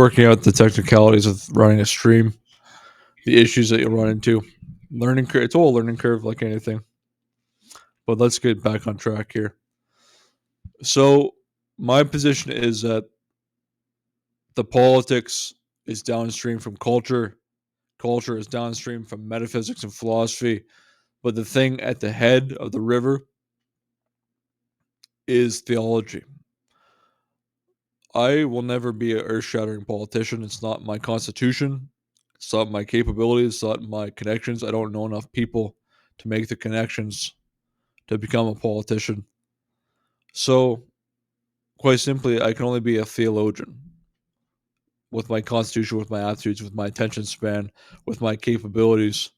working out the technicalities of running a stream, the issues that you'll run into. Learning curve, it's all a learning curve like anything. But let's get back on track here. So my position is that the politics is downstream from culture. Culture is downstream from metaphysics and philosophy. But the thing at the head of the river is theology. I will never be an earth shattering politician. It's not my constitution. It's not my capabilities. It's not my connections. I don't know enough people to make the connections to become a politician. So, quite simply, I can only be a theologian with my constitution, with my attitudes, with my attention span, with my capabilities.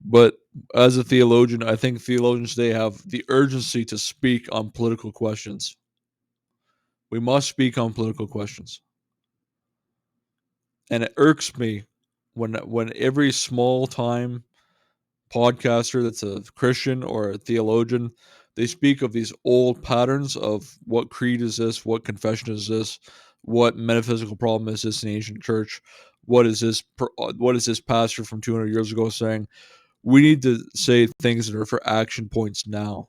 But as a theologian, I think theologians today have the urgency to speak on political questions. We must speak on political questions. And it irks me when every small time podcaster that's a Christian or a theologian, they speak of these old patterns of what creed is this, what confession is this, what metaphysical problem is this in the ancient church, what is this pastor from 200 years ago saying. We need to say things that are for action points now.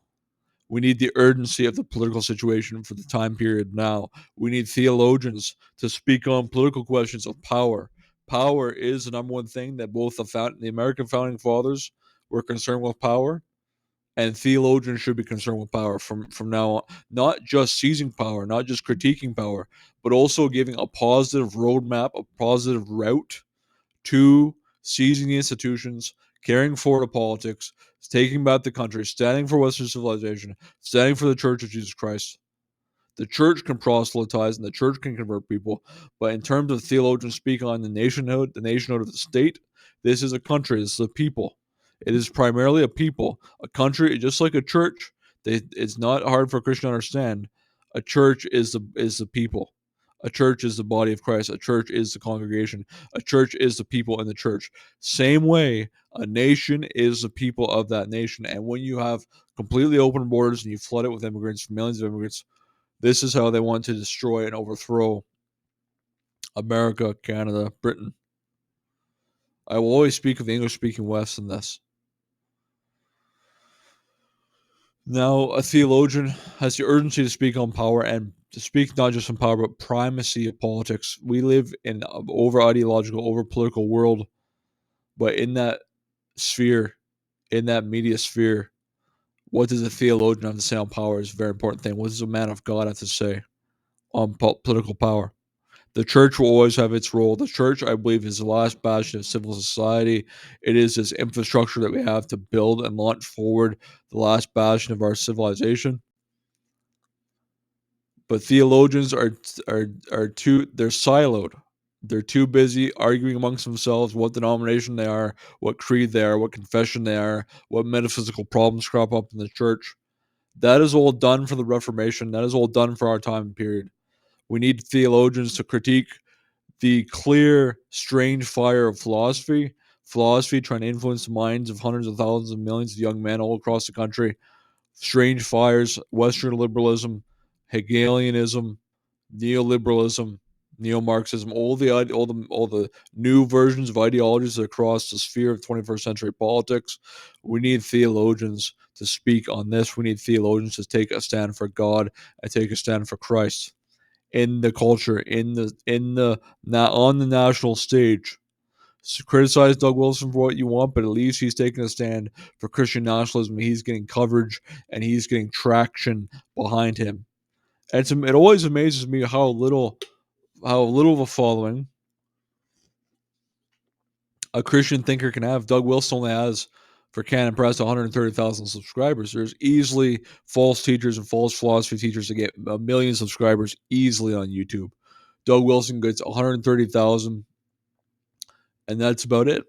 We need the urgency of the political situation for the time period now. We need theologians to speak on political questions of power. Power is the number one thing that both the American founding fathers were concerned with power, and theologians should be concerned with power from now on. Not just seizing power, not just critiquing power, but also giving a positive roadmap, a positive route to seizing the institutions, carrying forward the politics, taking back the country, standing for Western civilization, standing for the Church of Jesus Christ. The church can proselytize and the church can convert people, but in terms of theologians speaking on the nationhood of the state, this is a country, this is a people. It is primarily a people. A country, just like a church, it's not hard for a Christian to understand. A church is the people. A church is the body of Christ. A church is the congregation. A church is the people in the church. Same way, a nation is the people of that nation. And when you have completely open borders and you flood it with immigrants, millions of immigrants, this is how they want to destroy and overthrow America, Canada, Britain. I will always speak of the English-speaking West in this. Now, a theologian has the urgency to speak on power and to speak not just on power, but primacy of politics. We live in an over-ideological, over-political world, but in that sphere, in that media sphere, what does a theologian have to say on power is a very important thing. What does a man of God have to say on political power? The church will always have its role. The church, I believe, is the last bastion of civil society. It is this infrastructure that we have to build and launch forward the last bastion of our civilization. But theologians are too they're siloed. They're too busy arguing amongst themselves what denomination they are, what creed they are, what confession they are, what metaphysical problems crop up in the church. That is all done for the Reformation. That is all done for our time period. We need theologians to critique the clear, strange fire of philosophy trying to influence the minds of hundreds of thousands of millions of young men all across the country, strange fires, Western liberalism, Hegelianism, neoliberalism, neo-Marxism, all the new versions of ideologies across the sphere of 21st century politics. We need theologians to speak on this. We need theologians to take a stand for God and take a stand for Christ in the culture, on the national stage. So criticize Doug Wilson for what you want, but at least he's taking a stand for Christian nationalism. He's getting coverage and he's getting traction behind him. And it always amazes me how little of a following a Christian thinker can have. Doug Wilson only has, for Canon Press, 130,000 subscribers. There's easily false teachers and false philosophy teachers that get a million subscribers easily on YouTube. Doug Wilson gets 130,000, and that's about it.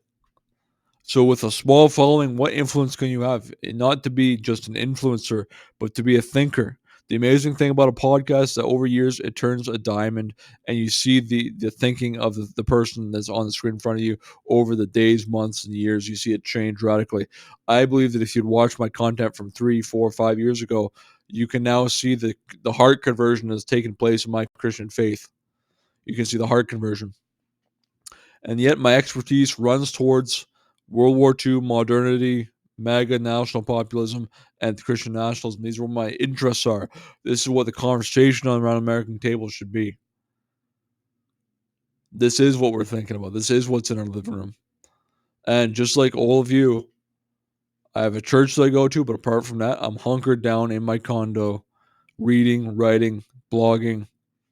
So with a small following, what influence can you have? Not to be just an influencer, but to be a thinker. The amazing thing about a podcast is that over years it turns a diamond, and you see the thinking of the person that's on the screen in front of you over the days, months, and years. You see it change radically. I believe that if you'd watched my content from 3, 4, 5 years ago, you can now see the heart conversion that's taken place in my Christian faith. You can see the heart conversion. And yet my expertise runs towards World War II, modernity, MAGA, national populism, and Christian nationalism. These are what my interests are. This is what the conversation around American tables should be. This is what we're thinking about. This is what's in our living room. And just like all of you, I have a church that I go to, but apart from that, I'm hunkered down in my condo, reading, writing, blogging,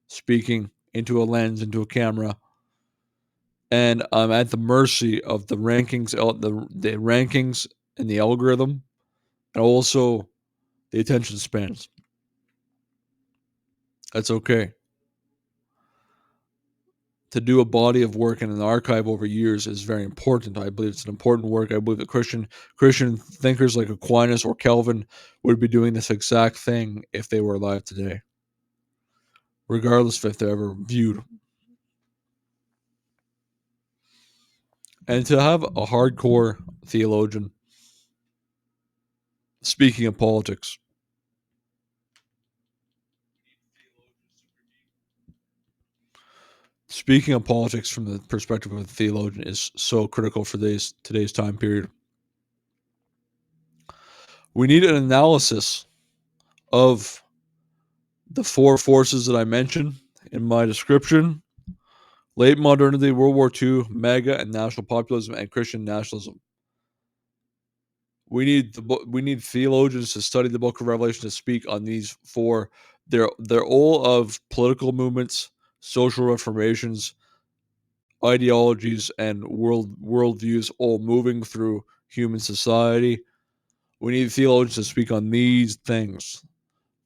speaking into a lens, into a camera, and I'm at the mercy of the rankings, the rankings and the algorithm, and also the attention spans. That's okay. To do a body of work and an archive over years is very important. I believe it's an important work. I believe that Christian thinkers like Aquinas or Calvin would be doing this exact thing if they were alive today, regardless of if they're ever viewed. And to have a hardcore theologian speaking of politics, speaking of politics from the perspective of a theologian is so critical for today's time period. We need an analysis of the four forces that I mentioned in my description: late modernity, World War II, MAGA and national populism, and Christian nationalism. We need theologians to study the book of Revelation to speak on these four. They're all of political movements, social reformations, ideologies, and worldviews all moving through human society. We need theologians to speak on these things.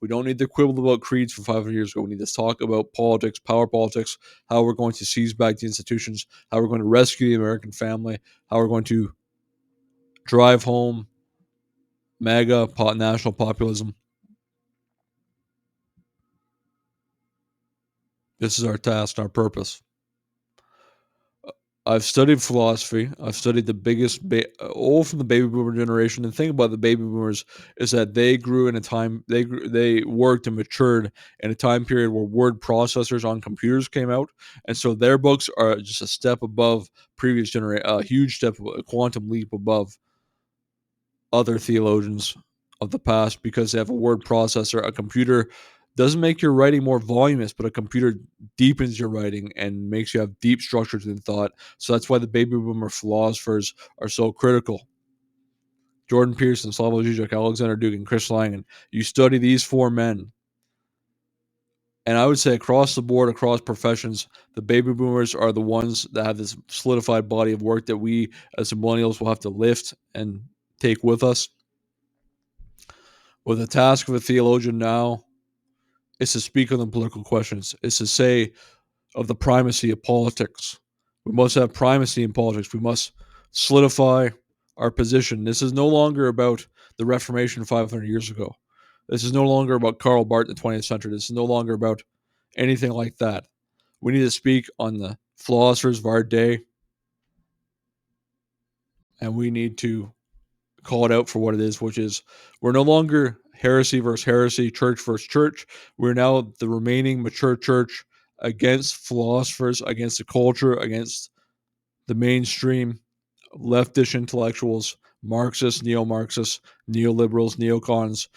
We don't need to quibble about creeds from 500 years ago. We need to talk about politics, power politics, how we're going to seize back the institutions, how we're going to rescue the American family, how we're going to drive home MAGA, national populism. This is our task, our purpose. I've studied philosophy. I've studied the biggest, all from the baby boomer generation. And the thing about the baby boomers is that they grew in a time, they worked and matured in a time period where word processors on computers came out. And so their books are just a step above previous generation, a huge step, a quantum leap above other theologians of the past because they have a word processor. A computer doesn't make your writing more voluminous, but a computer deepens your writing and makes you have deep structures in thought. So that's why the baby boomer philosophers are so critical. Jordan Peterson, Slavoj Žižek, Alexander Dugin, Chris Langan. You study these four men, and I would say across the board, across professions, the baby boomers are the ones that have this solidified body of work that we as the millennials will have to lift and take with us. Well, the task of a theologian now is to speak on the political questions, is to say of the primacy of politics. We must have primacy in politics. We must solidify our position. This is no longer about the Reformation 500 years ago. This is no longer about Karl Barth in the 20th century. This is no longer about anything like that. We need to speak on the philosophers of our day, and we need to call it out for what it is, which is we're no longer heresy versus heresy, church versus church. We're now the remaining mature church against philosophers, against the culture, against the mainstream leftish intellectuals, Marxists, neo-Marxists, neoliberals, neocons.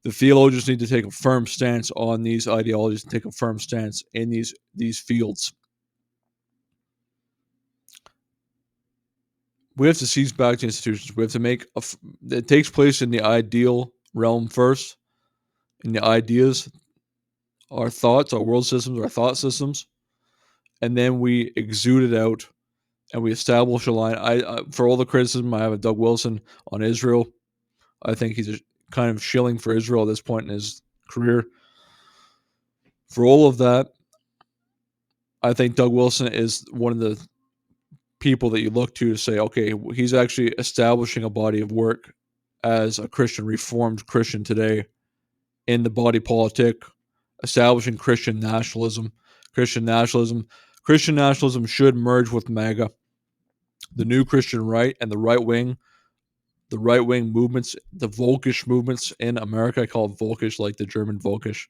The theologians need to take a firm stance on these ideologies and take a firm stance in these fields. We have to seize back the institutions. We have to make it takes place in the ideal realm first, in the ideas, our thoughts, our world systems, our thought systems, and then we exude it out and we establish a line. For all the criticism I have of Doug Wilson on Israel, I think he's kind of shilling for Israel at this point in his career. For all of that, I think Doug Wilson is one of the people that you look to say, okay, he's actually establishing a body of work as a Christian, reformed Christian today in the body politic, establishing Christian nationalism. Christian nationalism should merge with MAGA, the new Christian right, and the right wing movements, the Volkish movements in America. I call it Volkish, like the German Volkisch.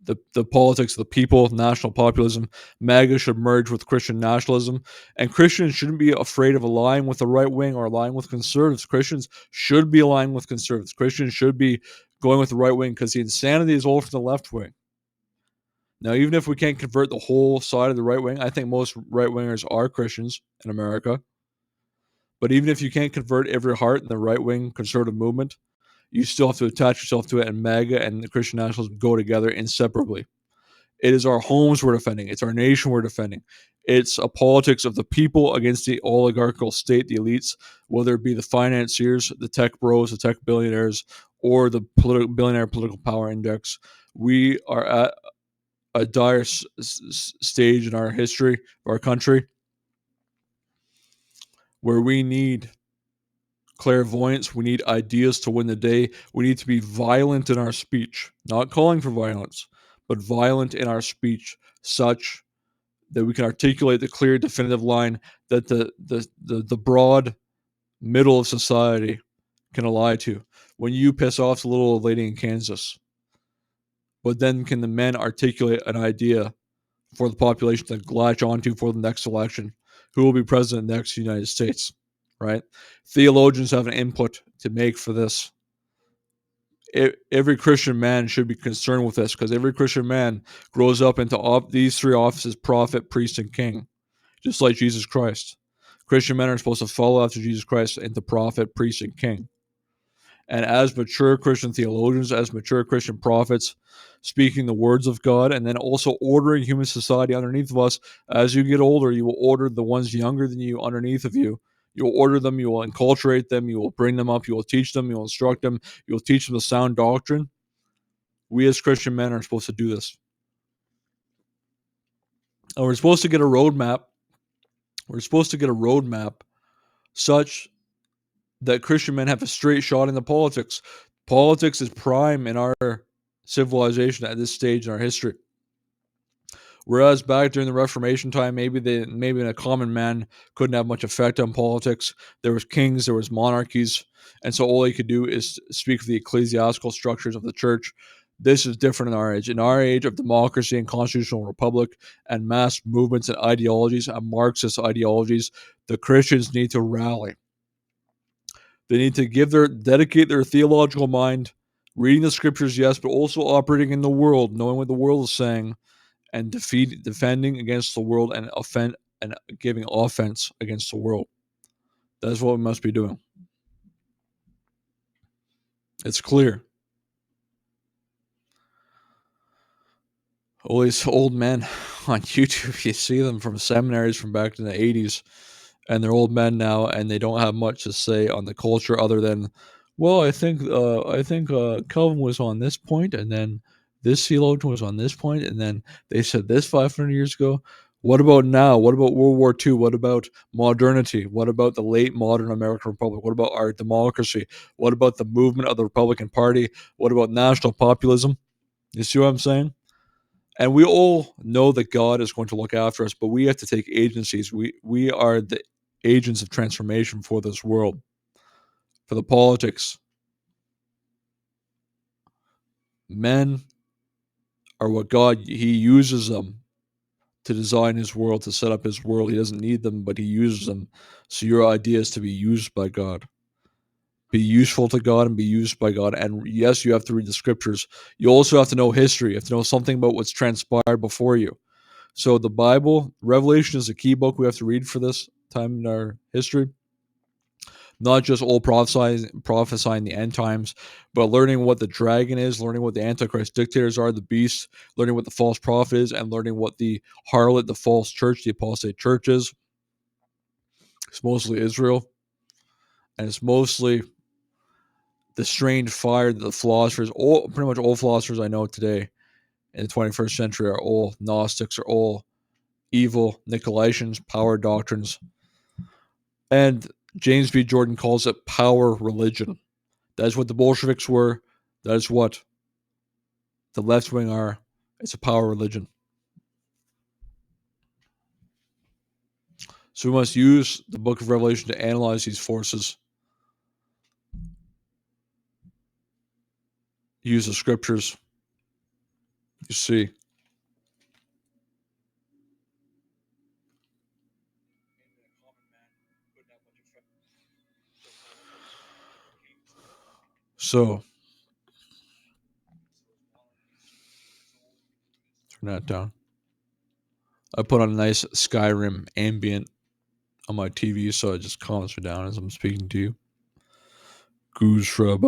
the politics of the people, national populism. MAGA should merge with Christian nationalism, and Christians shouldn't be afraid of aligning with the right wing or aligning with conservatives. Christians should be aligning with conservatives. Christians should be going with the right wing because the insanity is all from the left wing. Now, even if we can't convert the whole side of the right wing, I think most right wingers are Christians in America. But even if you can't convert every heart in the right wing conservative movement, you still have to attach yourself to it, and MAGA and the Christian nationalism go together inseparably. It is our homes we're defending. It's our nation we're defending. It's a politics of the people against the oligarchical state, the elites, whether it be the financiers, the tech bros, the tech billionaires, or the billionaire political power index. We are at a dire stage in our history, of our country, where we need clairvoyance. We need ideas to win the day. We need to be violent in our speech, not calling for violence, but violent in our speech, such that we can articulate the clear, definitive line that the broad middle of society can ally to. When you piss off the little old lady in Kansas, but then can the men articulate an idea for the population to latch onto for the next election? Who will be president next in the United States? Right? Theologians have an input to make for this. Every Christian man should be concerned with this, because every Christian man grows up into these three offices: prophet, priest, and king, just like Jesus Christ. Christian men are supposed to follow after Jesus Christ into prophet, priest, and king. And as mature Christian theologians, as mature Christian prophets, speaking the words of God, and then also ordering human society underneath of us. As you get older, you will order the ones younger than you underneath of you. You'll order them, you will enculturate them, you will bring them up, you will teach them, you will instruct them, you will teach them the sound doctrine. We as Christian men are supposed to do this. And we're supposed to get a roadmap. We're supposed to get a roadmap such that Christian men have a straight shot in the politics. Politics is prime in our civilization at this stage in our history. Whereas back during the Reformation time, maybe a common man couldn't have much effect on politics. There was kings, there was monarchies, and so all he could do is speak for the ecclesiastical structures of the church. This is different in our age. In our age of democracy and constitutional republic and mass movements and ideologies and Marxist ideologies, the Christians need to rally. They need to dedicate their theological mind, reading the scriptures, yes, but also operating in the world, knowing what the world is saying, and defending against the world and giving offense against the world. That's what we must be doing. It's clear. All these old men on YouTube, you see them from seminaries from back in the 80s, and they're old men now, and they don't have much to say on the culture other than, well, I think Calvin was on this point, and then this theologian was on this point, and then they said this 500 years ago. What about now? What about World War II? What about modernity? What about the late modern American Republic? What about our democracy? What about the movement of the Republican Party? What about national populism? You see what I'm saying? And we all know that God is going to look after us, but we have to take agencies. We are the agents of transformation for this world, for the politics. Men are what God, He uses them to design His world, to set up His world. He doesn't need them, but He uses them. So your idea is to be used by God. Be useful to God and be used by God. And yes, you have to read the scriptures. You also have to know history. You have to know something about what's transpired before you. So the Bible, Revelation is a key book we have to read for this time in our history. Not just all prophesying the end times, but learning what the dragon is, learning what the Antichrist dictators are, the beast, learning what the false prophet is, and learning what the harlot, the false church, the apostate church is. It's mostly Israel, and it's mostly the strange fire that the philosophers, pretty much all philosophers I know today in the 21st century are all Gnostics, are all evil Nicolaitans, power doctrines. And James B. Jordan calls it power religion. That's what the Bolsheviks were. That's what the left wing are. It's a power religion. So we must use the book of Revelation to analyze these forces, use the scriptures, You see. So turn that down. I put on a nice Skyrim ambient on my TV, so it just calms me down as I'm speaking to you. Goose shrub.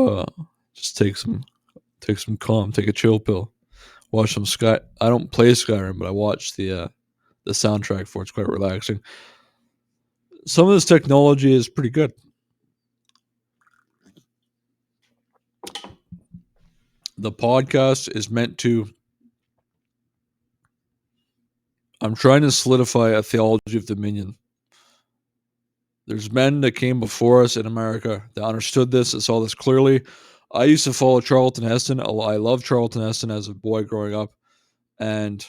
Just take some calm, take a chill pill. Watch some Sky. I don't play Skyrim, but I watch the soundtrack for it. It's quite relaxing. Some of this technology is pretty good. The podcast is meant to. I'm trying to solidify a theology of dominion. There's men that came before us in America that understood this and saw this clearly. I used to follow Charlton Heston. I loved Charlton Heston as a boy growing up, and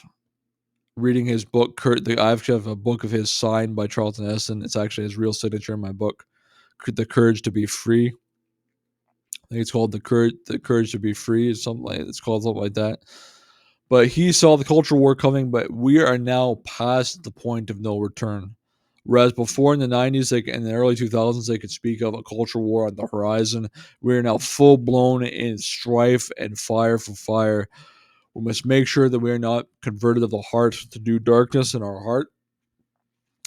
reading his book. I actually have a book of his signed by Charlton Heston. It's actually his real signature in my book, "The Courage to Be Free." I think it's called "The Courage to Be Free." It's called something like that. But he saw the cultural war coming, but we are now past the point of no return. Whereas before in the 90s, like in the early 2000s, they could speak of a cultural war on the horizon. We are now full blown in strife and fire for fire. We must make sure that we are not converted of the heart to do darkness in our heart.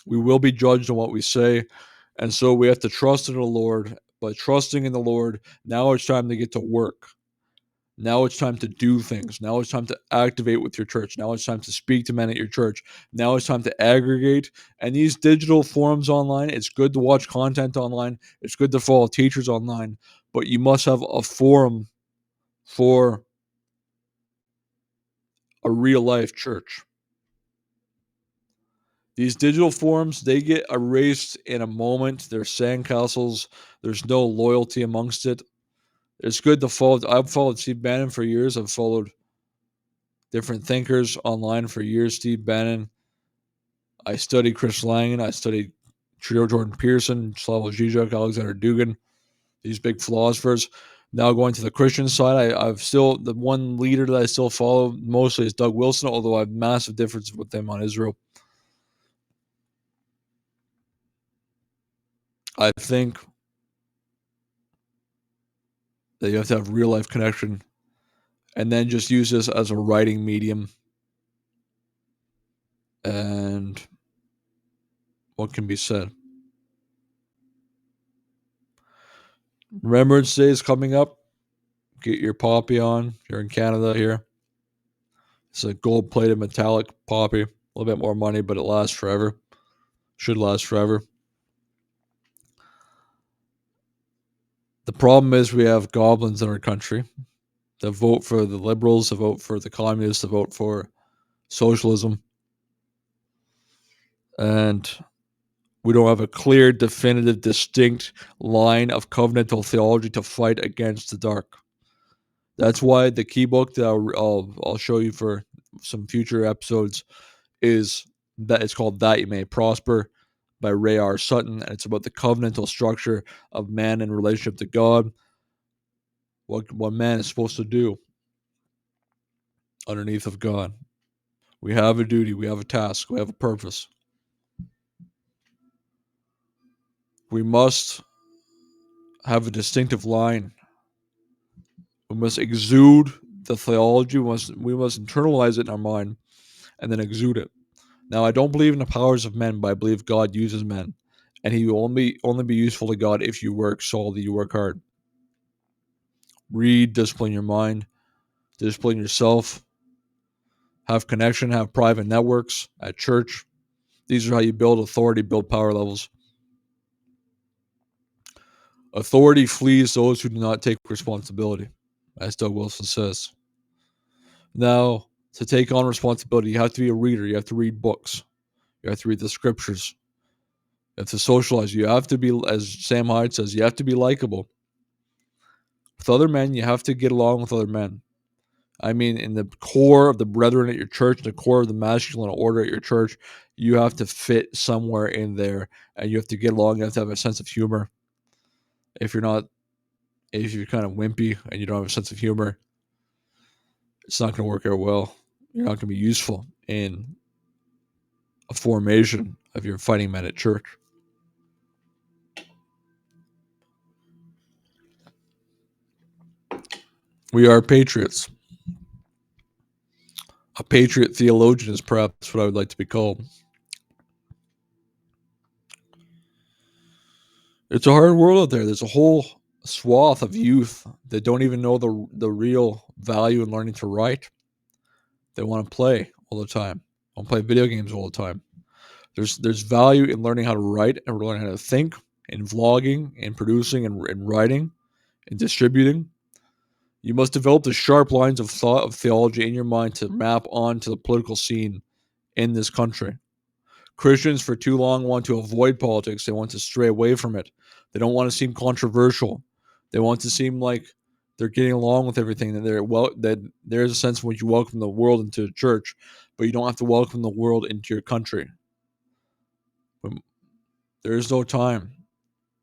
We will be judged on what we say. And so we have to trust in the Lord. By trusting in the Lord, now it's time to get to work. Now it's time to do things. Now it's time to activate with your church. Now it's time to speak to men at your church. Now it's time to aggregate. And these digital forums online, it's good to watch content online. It's good to follow teachers online. But you must have a forum for a real life church. These digital forums, they get erased in a moment. They're sandcastles. There's no loyalty amongst it. It's good to follow. I've followed Steve Bannon for years. I've followed different thinkers online for years. Steve Bannon. I studied Chris Langan. I studied Jordan Peterson, Slavoj Žižek, Alexander Dugin. These big philosophers. Now going to the Christian side, I've still the one leader that I still follow mostly is Doug Wilson, although I have massive differences with him on Israel. I think that you have to have real life connection and then just use this as a writing medium. And what can be said? Remembrance Day is coming up. Get your poppy on. If you're in Canada here. It's a gold plated metallic poppy. A little bit more money, but it lasts forever. Should last forever. The problem is we have goblins in our country that vote for the liberals, that vote for the communists, that vote for socialism. And we don't have a clear, definitive, distinct line of covenantal theology to fight against the dark. That's why the key book that I'll show you for some future episodes is that it's called "That You May Prosper" by Ray R. Sutton, and it's about the covenantal structure of man in relationship to God, what man is supposed to do underneath of God. We have a duty, we have a task, we have a purpose. We must have a distinctive line. We must exude the theology. We must internalize it in our mind and then exude it. Now, I don't believe in the powers of men, but I believe God uses men, and He will only be useful to God if you work solidly, you work hard. Read, discipline your mind, discipline yourself, have connection, have private networks at church. These are how you build authority, build power levels. Authority flees those who do not take responsibility, as Doug Wilson says. Now, to take on responsibility, you have to be a reader. You have to read books. You have to read the scriptures. You have to socialize. You have to be, as Sam Hyde says, you have to be likable. With other men, you have to get along with other men. I mean, in the core of the brethren at your church, the core of the masculine order at your church, you have to fit somewhere in there, and you have to get along. You have to have a sense of humor. If you're kind of wimpy and you don't have a sense of humor, it's not going to work out well. You're not going to be useful in a formation of your fighting men at church. We are patriots. A patriot theologian is perhaps what I would like to be called. It's a hard world out there. There's a whole swath of youth that don't even know the real value in learning to write. They want to play all the time. Want to play video games all the time. There's value in learning how to write and learning how to think, in vlogging, and producing, and writing, and distributing. You must develop the sharp lines of thought of theology in your mind to map onto the political scene in this country. Christians for too long want to avoid politics. They want to stray away from it. They don't want to seem controversial. They want to seem like they're getting along with everything. That there's a sense in which you welcome the world into the church, but you don't have to welcome the world into your country. There is no time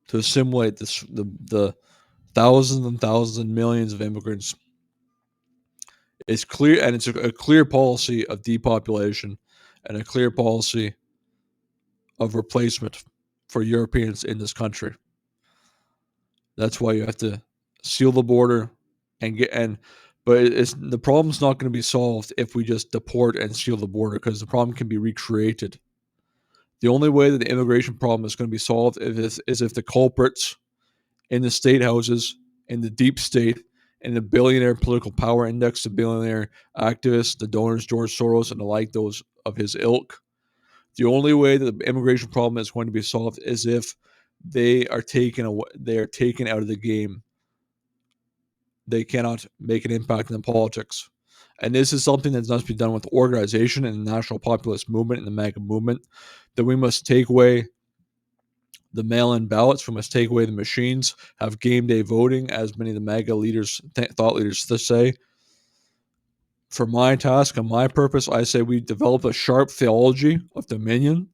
to assimilate the thousands and thousands and millions of immigrants. It's clear, and it's a clear policy of depopulation and a clear policy of replacement for Europeans in this country. That's why you have to seal the border but the problem's not going to be solved if we just deport and seal the border, because the problem can be recreated. The only way that the immigration problem is going to be solved is if the culprits in the state houses, in the deep state, in the billionaire political power index, the billionaire activists, the donors, George Soros, and the like, those of his ilk. The only way that the immigration problem is going to be solved is if they are taken away, they are taken out of the game. They cannot make an impact in the politics. And this is something that must be done with organization and the national populist movement and the MAGA movement, that we must take away the mail-in ballots. We must take away the machines, have game day voting, as many of the MAGA leaders, thought leaders say. For my task and my purpose, I say we develop a sharp theology of dominion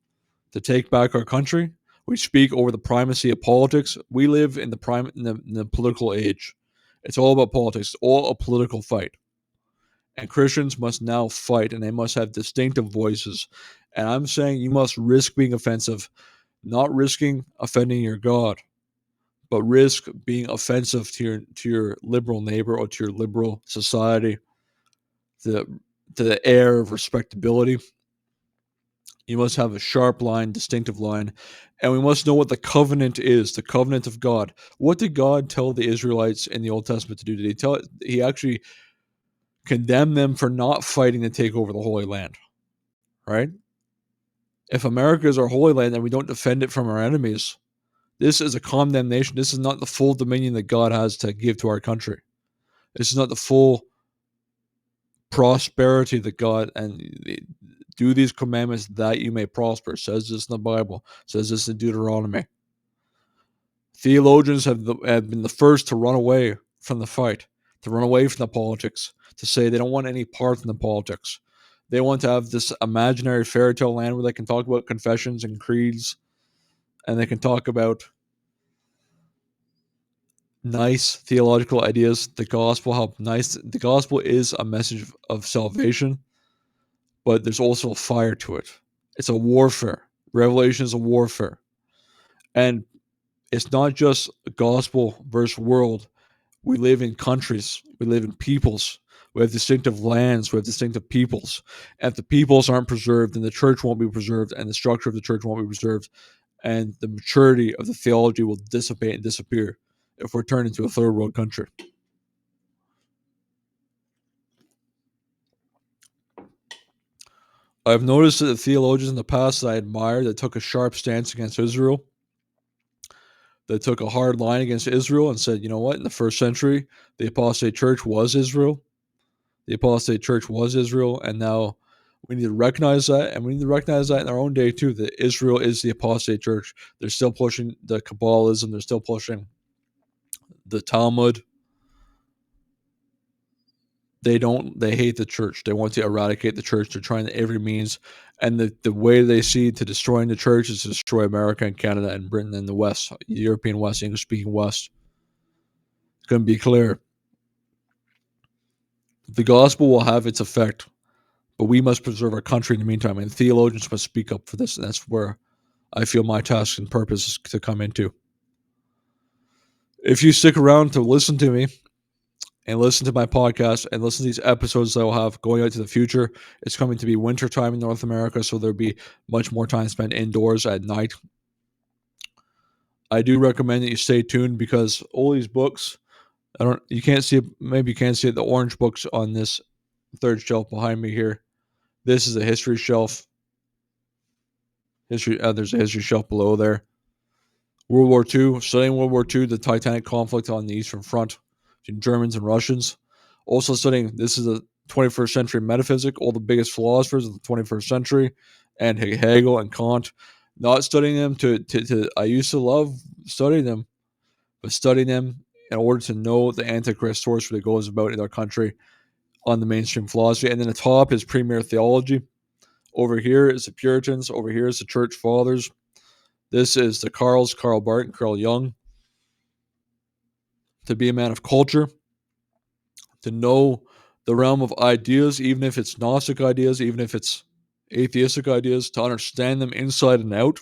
to take back our country. We speak over the primacy of politics. We live in the political age. It's all about politics. It's all a political fight. And Christians must now fight, and they must have distinctive voices. And I'm saying you must risk being offensive, not risking offending your God, but risk being offensive to your liberal neighbor or to your liberal society, to the air of respectability. You must have a sharp line, distinctive line, and we must know what the covenant is, the covenant of God. What did God tell the Israelites in the Old Testament to do? He actually condemned them for not fighting to take over the Holy Land, right? If America is our Holy Land and we don't defend it from our enemies, this is a condemnation. This is not the full dominion that God has to give to our country. This is not the full prosperity that God, and do these commandments that you may prosper, says this in the Bible, says this in Deuteronomy. Theologians have been the first to run away from the fight, to run away from the politics, to say they don't want any part in the politics. They want to have this imaginary fairy tale land where they can talk about confessions and creeds, and they can talk about nice theological ideas. The gospel is a message of salvation, but there's also a fire to it. It's a warfare. Revelation is a warfare. And it's not just gospel versus world. We live in countries. We live in peoples. We have distinctive lands. We have distinctive peoples. And if the peoples aren't preserved, then the church won't be preserved, and the structure of the church won't be preserved, and the maturity of the theology will dissipate and disappear if we're turned into a third world country. I've noticed that the theologians in the past that I admired that took a sharp stance against Israel, that took a hard line against Israel and said, you know what, in the first century, the apostate church was Israel. The apostate church was Israel, and now we need to recognize that, and we need to recognize that in our own day too, that Israel is the apostate church. They're still pushing the Kabbalism. They're still pushing the Talmud. They hate the church. They want to eradicate the church. They're trying every means, and the way they see to destroying the church is to destroy America and Canada and Britain and the West, the European West, English-speaking West. It's going to be clear. The gospel will have its effect, But we must preserve our country in the meantime, and theologians must speak up for this, and that's where I feel my task and purpose is to come into. If you stick around to listen to me and listen to my podcast and listen to these episodes that I'll have going out to the future, it's coming to be wintertime in North America, so there'll be much more time spent indoors at night. I do recommend that you stay tuned because all these books, you can't see it, maybe you can't see it, the orange books on this third shelf behind me here. This is a history shelf. There's a history shelf below there. World War II, studying World War II, the Titanic conflict on the Eastern Front between Germans and Russians. Also studying, this is a 21st century metaphysic, all the biggest philosophers of the 21st century, and Hegel and Kant. Not studying them I used to love studying them, but studying them in order to know the Antichrist source that goes about in our country on the mainstream philosophy. And then the top is premier theology. Over here is the Puritans. Over here is the Church Fathers. This is the Karl Barth, Carl Jung. To be a man of culture, to know the realm of ideas, even if it's Gnostic ideas, even if it's atheistic ideas, to understand them inside and out,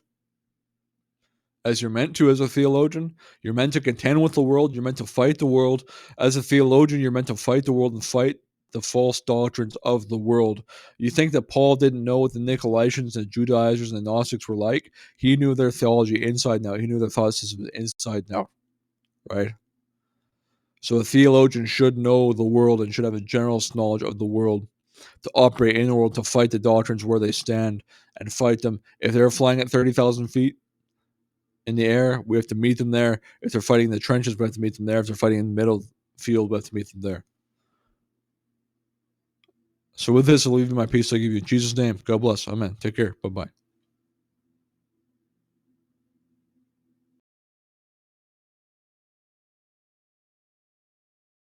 as you're meant to as a theologian. You're meant to contend with the world. You're meant to fight the world. As a theologian, you're meant to fight the world and fight the false doctrines of the world. You think that Paul didn't know what the Nicolaitans and the Judaizers and the Gnostics were like? He knew their theology inside now. He knew their thought system inside now, right? So a theologian should know the world and should have a general knowledge of the world to operate in the world, to fight the doctrines where they stand and fight them. If they're flying at 30,000 feet in the air, we have to meet them there. If they're fighting in the trenches, we have to meet them there. If they're fighting in the middle field, we have to meet them there. So with this, I'll leave you my peace. I give you in Jesus' name. God bless. Amen. Take care. Bye-bye.